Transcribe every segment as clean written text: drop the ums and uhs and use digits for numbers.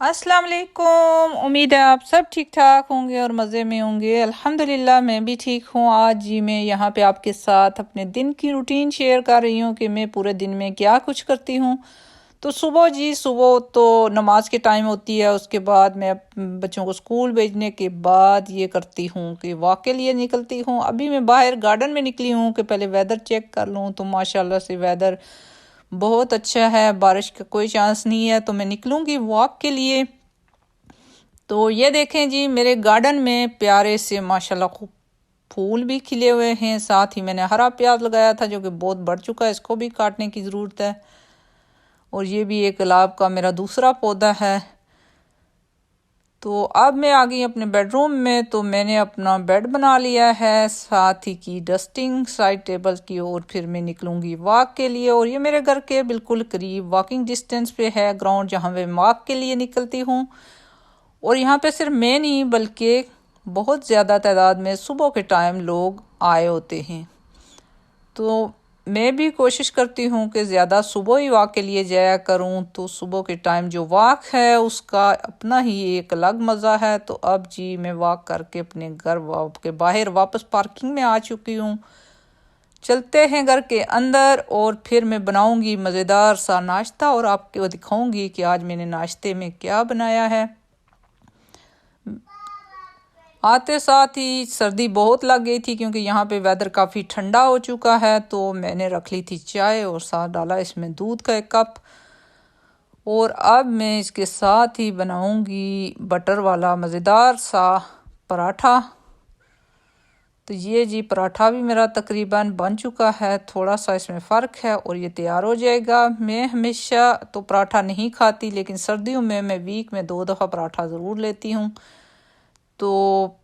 अस्सलाम वालेकुम। उम्मीद है आप सब ठीक ठाक होंगे और मज़े में होंगे। अल्हम्दुलिल्लाह मैं भी ठीक हूँ। आज जी मैं यहाँ पे आपके साथ अपने दिन की रूटीन शेयर कर रही हूँ कि मैं पूरे दिन में क्या कुछ करती हूँ। तो सुबह तो नमाज के टाइम होती है, उसके बाद मैं बच्चों को स्कूल भेजने के बाद ये करती हूँ कि वॉक के लिए निकलती हूँ। अभी मैं बाहर गार्डन में निकली हूँ कि पहले वेदर चेक कर लूँ, तो माशाल्लाह से वेदर बहुत अच्छा है, बारिश का कोई चांस नहीं है, तो मैं निकलूँगी वॉक के लिए। तो ये देखें जी, मेरे गार्डन में प्यारे से माशाल्लाह खूब फूल भी खिले हुए हैं। साथ ही मैंने हरा प्याज लगाया था जो कि बहुत बढ़ चुका है, इसको भी काटने की ज़रूरत है। और ये भी एक गुलाब का मेरा दूसरा पौधा है। तो अब मैं आ गई अपने बेडरूम में, तो मैंने अपना बेड बना लिया है, साथ ही की डस्टिंग साइड टेबल की, और फिर मैं निकलूंगी वॉक के लिए। और ये मेरे घर के बिल्कुल करीब वॉकिंग डिस्टेंस पे है ग्राउंड, जहाँ मैं वॉक के लिए निकलती हूँ। और यहाँ पे सिर्फ मैं नहीं बल्कि बहुत ज़्यादा तादाद में सुबह के टाइम लोग आए होते हैं। तो मैं भी कोशिश करती हूँ कि ज़्यादा सुबह ही वॉक के लिए जाया करूँ। तो सुबह के टाइम जो वॉक है उसका अपना ही एक अलग मज़ा है। तो अब जी मैं वॉक करके अपने घर के बाहर वापस पार्किंग में आ चुकी हूँ। चलते हैं घर के अंदर और फिर मैं बनाऊंगी मज़ेदार सा नाश्ता और आपको दिखाऊंगी कि आज मैंने नाश्ते में क्या बनाया है। आते साथ ही सर्दी बहुत लग गई थी क्योंकि यहाँ पे वेदर काफ़ी ठंडा हो चुका है। तो मैंने रख ली थी चाय और साथ डाला इसमें दूध का 1 कप। और अब मैं इसके साथ ही बनाऊंगी बटर वाला मज़ेदार सा पराठा। तो ये जी पराठा भी मेरा तकरीबन बन चुका है, थोड़ा सा इसमें फ़र्क है और ये तैयार हो जाएगा। मैं हमेशा तो पराठा नहीं खाती, लेकिन सर्दियों में मैं वीक में 2 दफ़ा पराठा ज़रूर लेती हूँ। तो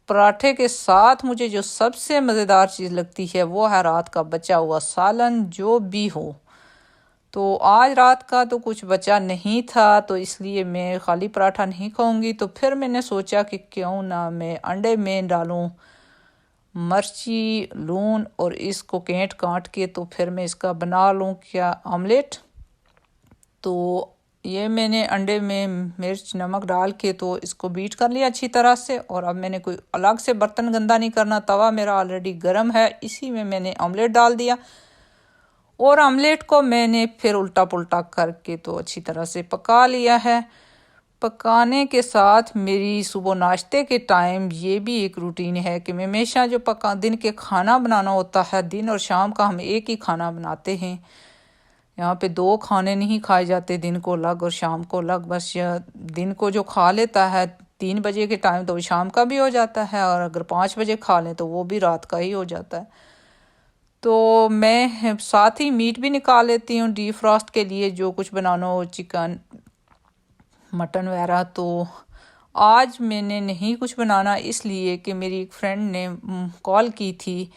पराठे के साथ मुझे जो सबसे मज़ेदार चीज़ लगती है वो है रात का बचा हुआ सालन, जो भी हो। तो आज रात का तो कुछ बचा नहीं था, तो इसलिए मैं खाली पराठा नहीं खाऊंगी। तो फिर मैंने सोचा कि क्यों ना मैं अंडे में डालूं मिर्ची, लून और इसको काट काट के, तो फिर मैं इसका बना लूं क्या ऑमलेट। तो ये मैंने अंडे में मिर्च नमक डाल के तो इसको बीट कर लिया अच्छी तरह से। और अब मैंने कोई अलग से बर्तन गंदा नहीं करना, तवा मेरा ऑलरेडी गर्म है, इसी में मैंने ऑमलेट डाल दिया। और ऑमलेट को मैंने फिर उल्टा पुल्टा करके तो अच्छी तरह से पका लिया है। पकाने के साथ मेरी सुबह नाश्ते के टाइम ये भी एक रूटीन है कि मैं हमेशा जो दिन के खाना बनाना होता है, दिन और शाम का हम एक ही खाना बनाते हैं। यहाँ पे 2 खाने नहीं खाए जाते, दिन को अलग और शाम को अलग। बस दिन को जो खा लेता है 3 बजे के टाइम तो वो शाम का भी हो जाता है, और अगर 5 बजे खा लें तो वो भी रात का ही हो जाता है। तो मैं साथ ही मीट भी निकाल लेती हूँ डीप फ्रॉस्ट के लिए, जो कुछ बनाना हो, चिकन मटन वगैरह। तो आज मैंने नहीं कुछ बनाना, इसलिए कि मेरी एक फ्रेंड ने कॉल की थी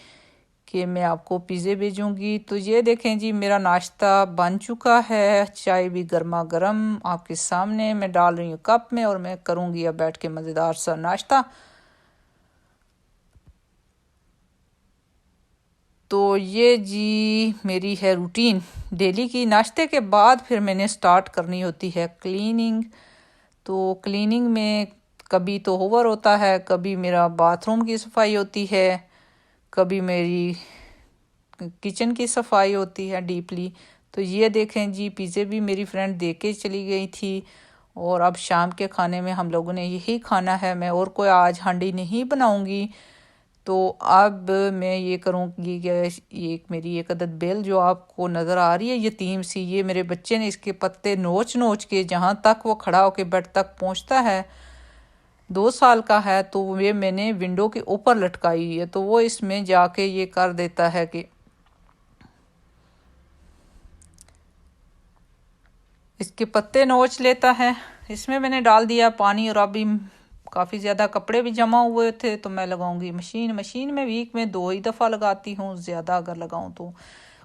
कि मैं आपको पिज़्ज़े भेजूंगी। तो ये देखें जी, मेरा नाश्ता बन चुका है, चाय भी गर्मा गर्म आपके सामने मैं डाल रही हूँ कप में, और मैं करूँगी अब बैठ के मज़ेदार सा नाश्ता। तो ये जी मेरी है रूटीन डेली की। नाश्ते के बाद फिर मैंने स्टार्ट करनी होती है क्लीनिंग। तो क्लीनिंग में कभी तो होवर होता है, कभी मेरा बाथरूम की सफाई होती है, कभी मेरी किचन की सफाई होती है डीपली। तो ये देखें जी, पिज़्ज़े भी मेरी फ्रेंड दे के चली गई थी, और अब शाम के खाने में हम लोगों ने यही खाना है। मैं और कोई आज हांडी नहीं बनाऊंगी। तो अब मैं ये करूँगी कि ये मेरी एक अदद बेल जो आपको नज़र आ रही है यतीम सी, ये मेरे बच्चे ने इसके पत्ते नोच नोच के जहाँ तक वो खड़ा होकर बेड तक पहुँचता है, 2 साल का है, तो ये मैंने विंडो के ऊपर लटकाई है। तो वो इसमें जाके ये कर देता है कि इसके पत्ते नोच लेता है। इसमें मैंने डाल दिया पानी, और अभी काफ़ी ज़्यादा कपड़े भी जमा हुए थे, तो मैं लगाऊंगी मशीन में वीक में 2 ही दफ़ा लगाती हूँ, ज़्यादा अगर लगाऊं तो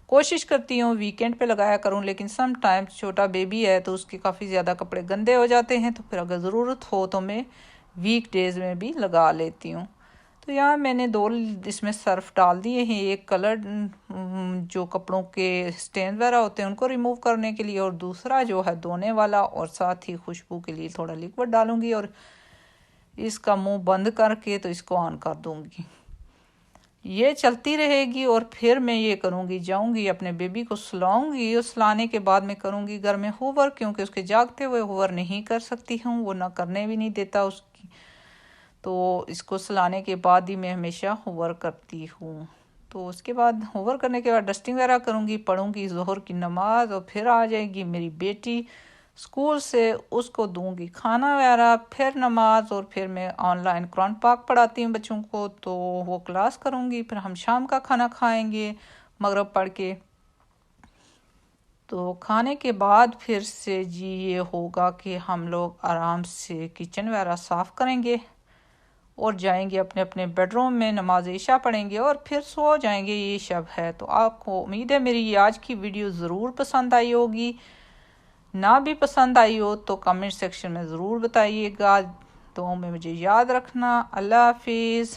कोशिश करती हूँ वीकेंड पे लगाया करूँ। लेकिन सम टाइम छोटा बेबी है तो उसके काफ़ी ज़्यादा कपड़े गंदे हो जाते हैं, तो फिर अगर ज़रूरत हो तो मैं वीक डेज़ में भी लगा लेती हूँ। तो यहाँ मैंने 2 इसमें सर्फ डाल दिए हैं, एक कलर जो कपड़ों के स्टेन वगैरह होते हैं उनको रिमूव करने के लिए, और दूसरा जो है धोने वाला, और साथ ही खुशबू के लिए थोड़ा लिक्विड डालूंगी और इसका मुंह बंद करके तो इसको ऑन कर दूंगी। ये चलती रहेगी और फिर मैं ये करूँगी, जाऊँगी अपने बेबी को सुलाऊँगी, और सुलाने के बाद मैं करूँगी घर में होवर, क्योंकि उसके जागते हुए होवर नहीं कर सकती हूँ, वो ना करने भी नहीं देता उसकी, तो इसको सुलाने के बाद ही मैं हमेशा होवर करती हूँ। तो उसके बाद होवर करने के बाद डस्टिंग वगैरह करूँगी, पढ़ूँगी ज़ोहर की नमाज, और फिर आ जाएगी मेरी बेटी स्कूल से, उसको दूंगी खाना वगैरह, फिर नमाज, और फिर मैं ऑनलाइन कुरान पाक पढ़ाती हूँ बच्चों को, तो वो क्लास करूँगी, फिर हम शाम का खाना खाएंगे मगरिब पढ़ के। तो खाने के बाद फिर से जी ये होगा कि हम लोग आराम से किचन वगैरह साफ़ करेंगे और जाएंगे अपने अपने बेडरूम में, नमाज इशा पढ़ेंगे और फिर सो जाएंगे। ये शब है। तो आपको उम्मीद है मेरी आज की वीडियो ज़रूर पसंद आई होगी। ना भी पसंद आई हो तो कमेंट सेक्शन में ज़रूर बताइएगा। तो में मुझे याद रखना। अल्लाह हाफिज़।